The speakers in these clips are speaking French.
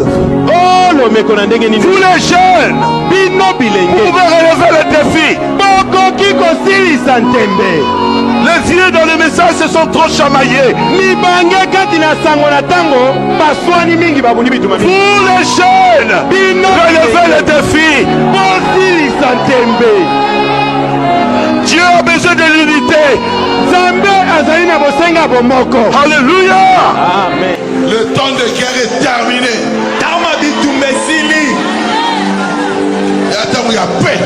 œuvre. Oh, Vous les jeunes, vous pouvez relever le défi. Les yeux dans le message se sont trop chamaillés. Vous les jeunes, relevez le défi. Dieu a besoin de l'unité. Alléluia. Amen. Le temps de guerre est terminé. Il y a paix.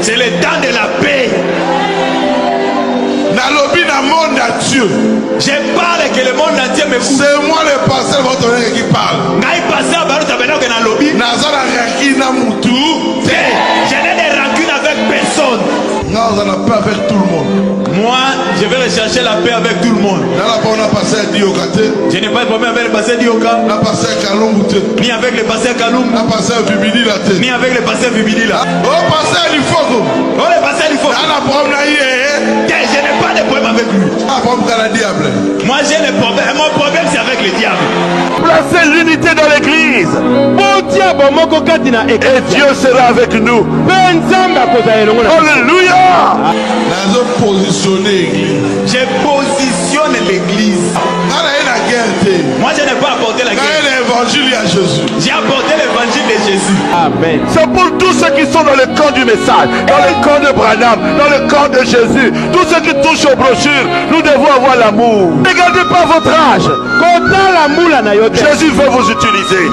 C'est le temps de la paix. Nalobi na monde à Dieu. Je parle que le monde entier me fout. C'est moi le pasteur votre qui parle. Ngai pasteur baru tabena que nalobi. Nazana rakina mutu. Je n'ai de rancune avec personne. Non, on n'a pas avec tout le monde. Moi, je vais rechercher la paix avec tout le monde. On a passé à Diokate. Je n'ai pas de problème avec le pasteur Dioka. On a passé à Kalumute. Ni avec le pasteur Kalum. On a passé à Bibili la tête. Ni avec le pasteur Bibili là. On a passé à Lifogo. Oh, le pasteur Lifogo. On a problème là. Je n'ai pas de problème avec lui. On a problème avec le diable. Moi, j'ai le problème. Mon problème, c'est avec le diable. Placez l'unité dans l'église. Et Dieu sera avec nous. Alléluia. Nous avons positionné l'église. Je positionne l'église. Moi, je n'ai pas apporté la guerre. L'évangile à Jésus. J'ai apporté l'évangile de Jésus. Amen. C'est pour tous ceux qui sont dans le camp du message, dans le camp de Branham, dans le camp de Jésus, tous ceux qui touchent aux brochures. Nous devons avoir l'amour. Ne regardez pas votre âge. Jésus veut vous utiliser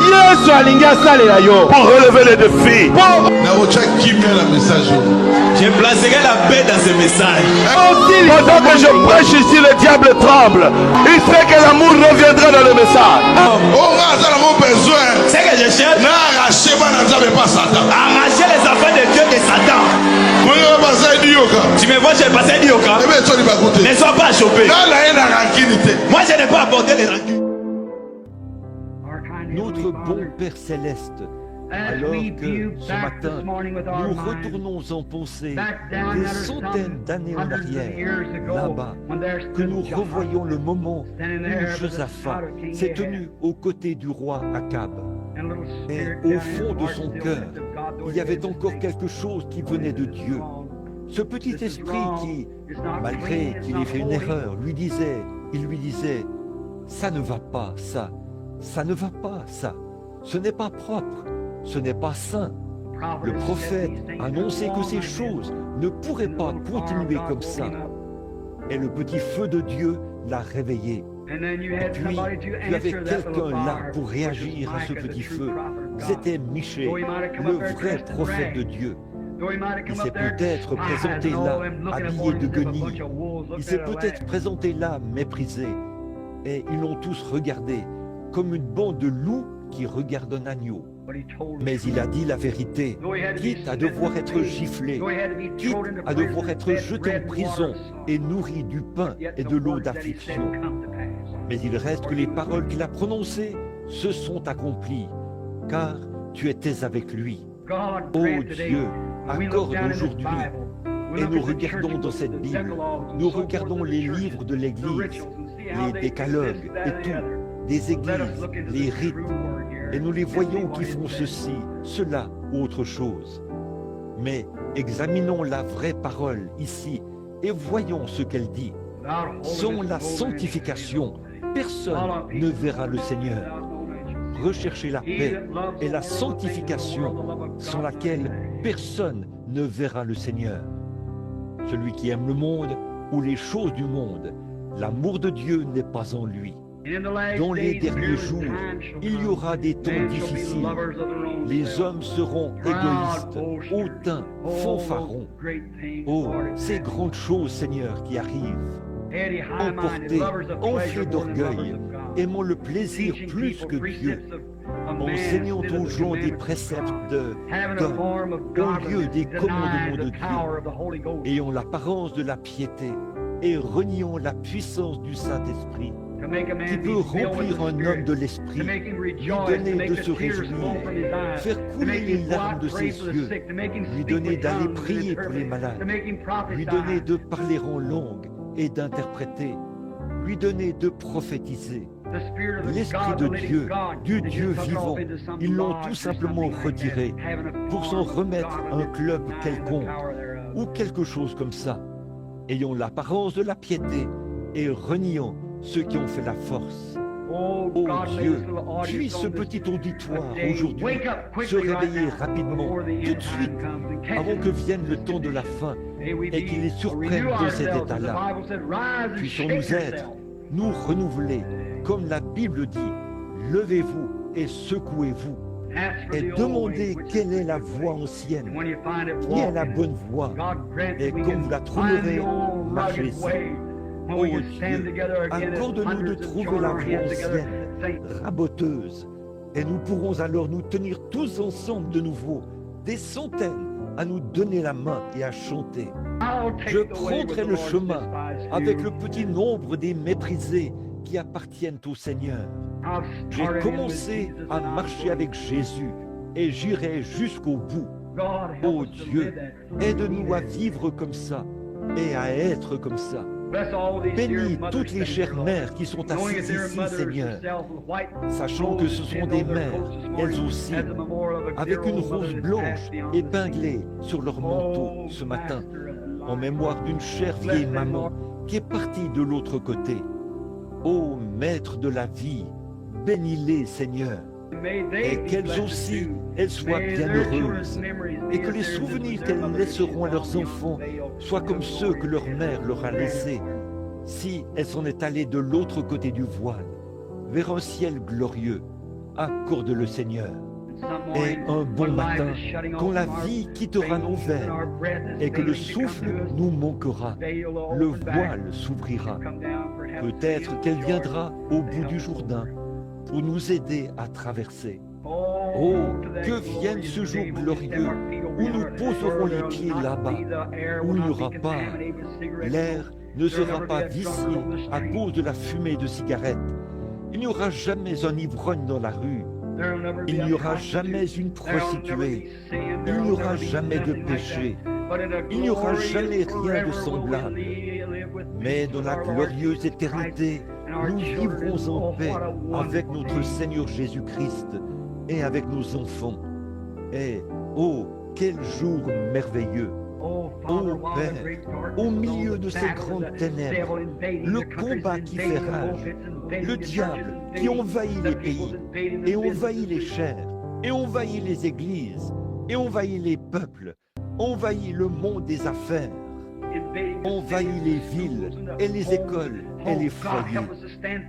pour relever les défis. Je placerai la paix dans ce message. Pendant que je prêche ici, le diable tremble. Il sait que l'amour reviendra dans le message. C'est que je cherche arracher les enfants de Dieu de Satan. Tu me vois, je passé Dioka. Ne sois pas chopé. Moi, je n'ai pas apporté les rancunes. Notre bon Père Céleste, alors que ce matin, nous retournons en pensée des centaines d'années en arrière, là-bas, que nous revoyons le moment où Josaphat s'est tenu aux côtés du roi Akab. Et au fond de son cœur, il y avait encore quelque chose qui venait de Dieu. Ce petit esprit qui, malgré qu'il ait fait une erreur, lui disait, ça ne va pas, ça ne va pas, ça, ce n'est pas propre. Ce n'est pas saint. Le prophète annonçait que ces choses ne pourraient pas continuer comme ça. Et le petit feu de Dieu l'a réveillé. Et puis, tu avais quelqu'un là pour réagir à ce petit feu. C'était Michée, le vrai prophète de Dieu. Il s'est peut-être présenté là, habillé de guenilles. Il s'est peut-être présenté là, méprisé. Et ils l'ont tous regardé, comme une bande de loups qui regarde un agneau. Mais il a dit la vérité, quitte à devoir être giflé, quitte à devoir être jeté en prison et nourri du pain et de l'eau d'affliction. Mais il reste que les paroles qu'il a prononcées se sont accomplies, car tu étais avec lui. Ô Dieu, accorde aujourd'hui, et nous regardons dans cette Bible, nous regardons les livres de l'Église, les décalogues et tout, des églises, les rites, et nous les voyons qui font ceci, cela ou autre chose. Mais examinons la vraie parole ici et voyons ce qu'elle dit. Sans la sanctification, personne ne verra le Seigneur. Recherchez la paix et la sanctification sans laquelle personne ne verra le Seigneur. Celui qui aime le monde ou les choses du monde, l'amour de Dieu n'est pas en lui. Dans les derniers jours, il y aura des temps difficiles. Les hommes seront égoïstes, hautains, fanfarons. Oh, ces grandes choses, Seigneur, qui arrivent. Emportés, enflés d'orgueil, aimant le plaisir plus que Dieu. Enseignant aux gens des préceptes d'hommes, au lieu des commandements de Dieu, ayant l'apparence de la piété et reniant la puissance du Saint-Esprit, qui peut remplir un homme de l'esprit, lui donner de se réjouir, faire couler les larmes de ses yeux, lui donner d'aller prier pour les malades, lui donner de parler en langue et d'interpréter, lui donner de prophétiser, l'Esprit de Dieu, du Dieu vivant, ils l'ont tout simplement retiré pour s'en remettre à un club quelconque ou quelque chose comme ça, ayant l'apparence de la piété et reniant ceux qui ont fait la force. Oh Dieu, puisse ce petit auditoire aujourd'hui se réveiller rapidement, tout de suite, avant que vienne le temps de la fin et qu'il les surprenne dans cet état-là. Puissons-nous être, nous renouveler, comme la Bible dit, levez-vous et secouez-vous et demandez quelle est la voie ancienne, qui est la bonne voie, et quand vous la trouverez, marchez-y. Oh Dieu, accorde-nous de trouver la voie ancienne, raboteuse, et nous pourrons alors nous tenir tous ensemble de nouveau, des centaines, à nous donner la main et à chanter. Je prendrai le chemin avec le petit nombre des méprisés qui appartiennent au Seigneur. J'ai commencé à marcher avec Jésus et j'irai jusqu'au bout. Oh Dieu, aide-nous à vivre comme ça et à être comme ça. Bénis toutes les chères mères qui sont assises ici, Seigneur, sachant que ce sont des mères, elles aussi, avec une rose blanche épinglée sur leur manteau ce matin, en mémoire d'une chère vieille maman qui est partie de l'autre côté. Ô Maître de la vie, bénis-les, Seigneur, et qu'elles aussi, elles soient bienheureuses, et que les souvenirs qu'elles laisseront à leurs enfants soient comme ceux que leur mère leur a laissés, si elle s'en est allée de l'autre côté du voile, vers un ciel glorieux. Accorde-le, Seigneur. Et un bon matin, quand la vie quittera nos veines et que le souffle nous manquera, le voile s'ouvrira. Peut-être qu'elle viendra au bout du Jourdain pour nous aider à traverser. Oh, que vienne ce jour glorieux où nous poserons les pieds là-bas, où il n'y aura pas, l'air ne sera pas vicié à cause de la fumée de cigarettes. Il n'y aura jamais un ivrogne dans la rue. Il n'y aura jamais une prostituée. Il n'y aura jamais de péché. Il n'y aura jamais rien de semblable. Mais dans la glorieuse éternité, nous vivrons en paix avec notre Seigneur Jésus-Christ et avec nos enfants. Et, oh, quel jour merveilleux! Oh Père, au milieu de ces grandes ténèbres, le combat qui fait rage, le diable qui envahit les pays, et envahit les chairs, et envahit les églises, et envahit les peuples, envahit le monde des affaires, envahit les villes, et les écoles, et les foyers.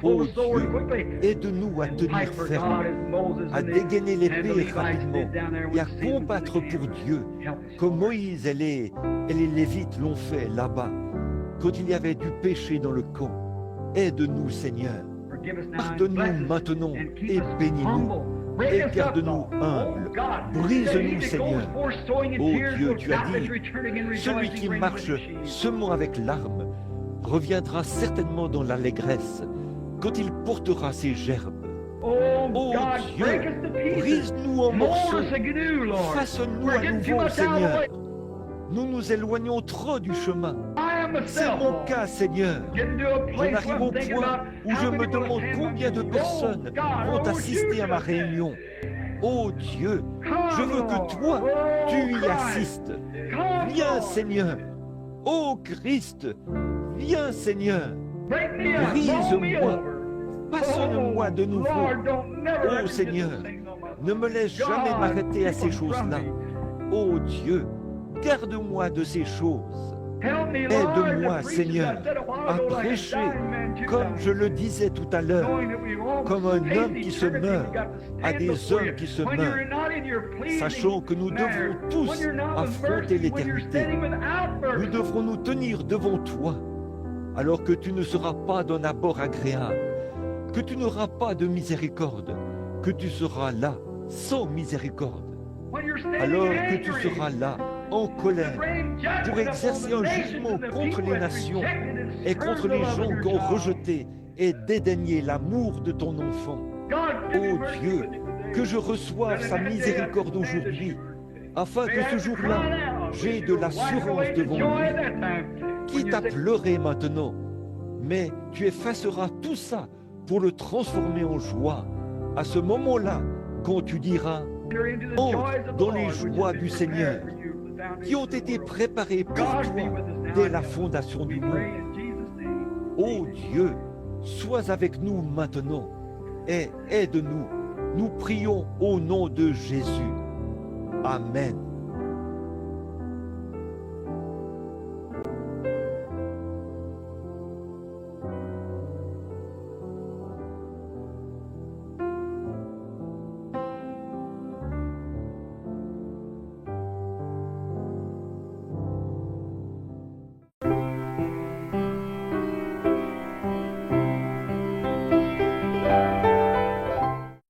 Oh Dieu, aide-nous à tenir ferme, à dégainer l'épée rapidement, et à combattre pour Dieu, comme Moïse et les Lévites l'ont fait là-bas, quand il y avait du péché dans le camp. Aide-nous, Seigneur. Pardonne-nous maintenant et bénis-nous. Et garde-nous humbles. Brise-nous, Seigneur. Oh Dieu, tu as dit, celui qui marche semant avec larmes reviendra certainement dans l'allégresse quand il portera ses gerbes. Oh Dieu, brise-nous en morceaux. Façonne-nous à nouveau, Seigneur. Nous nous éloignons trop du chemin. C'est mon cas, Seigneur. J'en arrive au point où je me demande combien de personnes vont assister à ma réunion. Oh Dieu, je veux que toi, tu y assistes. Viens, Seigneur. Oh Christ, viens, Seigneur. Brise-moi. Façonne-moi de nouveau. Oh Seigneur, ne me laisse jamais m'arrêter à ces choses-là. Oh Dieu, garde-moi de ces choses. Aide-moi, Seigneur, à prêcher, comme je le disais tout à l'heure, comme un homme qui se meurt, à des hommes qui se meurent, sachant que nous devrons tous affronter l'éternité. Nous devrons nous tenir devant toi, alors que tu ne seras pas d'un abord agréable, que tu n'auras pas de miséricorde, que tu seras là, sans miséricorde, alors que tu seras là, en colère, pour exercer un jugement contre les nations et contre les gens qui ont rejeté et dédaigné l'amour de ton enfant. Oh Dieu, que je reçoive sa miséricorde aujourd'hui, afin que ce jour-là, j'ai de l'assurance devant lui. Quitte à pleurer maintenant, mais tu effaceras tout ça pour le transformer en joie. À ce moment-là, quand tu diras, entre dans les joies du Seigneur, qui ont été préparées pour toi dès la fondation du monde. Ô Dieu, sois avec nous maintenant et aide-nous. Nous prions au nom de Jésus. Amen.